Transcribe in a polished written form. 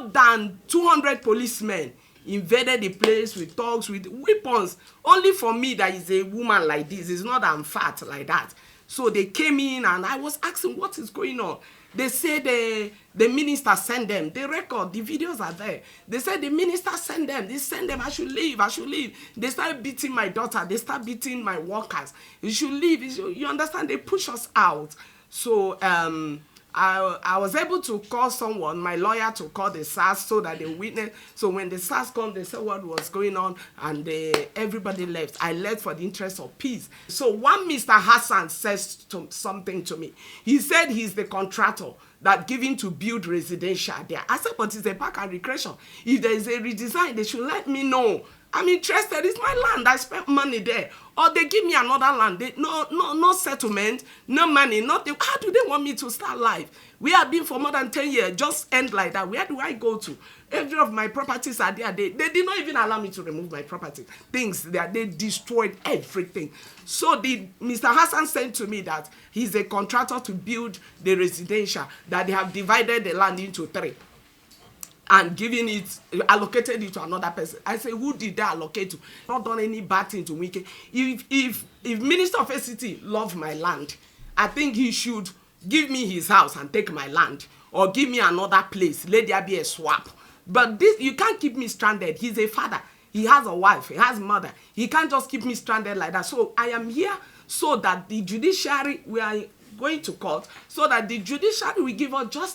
more than 200 policemen invaded the place with dogs, with weapons, only for me that is a woman like this. It's not that I'm fat like that. So they came in and I was asking what is going on. They said the minister sent them. The record, the videos are there. They said the minister sent them. They sent them, I should leave, I should leave. They started beating my daughter. They started beating my workers. You should leave. You understand? They push us out. So I was able to call someone, my lawyer, to call the SARS so that they witness. So when the SARS come, they said what was going on, and everybody left. I left for the interest of peace. So one Mr. Hassan says something to me. He said he's the contractor that giving to build residential there. I said, but it's a park and recreation. If there is a redesign, they should let me know. I'm interested. It's my land. I spent money there. Or they give me another land. No settlement, no money, nothing. How do they want me to start life? We have been for more than 10 years. Just end like that. Where do I go to? Every of my properties are there. They did not even allow me to remove my property. Things there. They destroyed everything. So Mr. Hassan said to me that he's a contractor to build the residential, that they have divided the land into 3. And giving it, allocated it to another person. I say, who did they allocate to? Not done any bad thing to Wike. If Minister of FCT love my land, I think he should give me his house and take my land, or give me another place. Let there be a swap. But this, you can't keep me stranded. He's a father. He has a wife. He has a mother. He can't just keep me stranded like that. So I am here so that the judiciary, we are going to court, so that the judiciary will give us justice.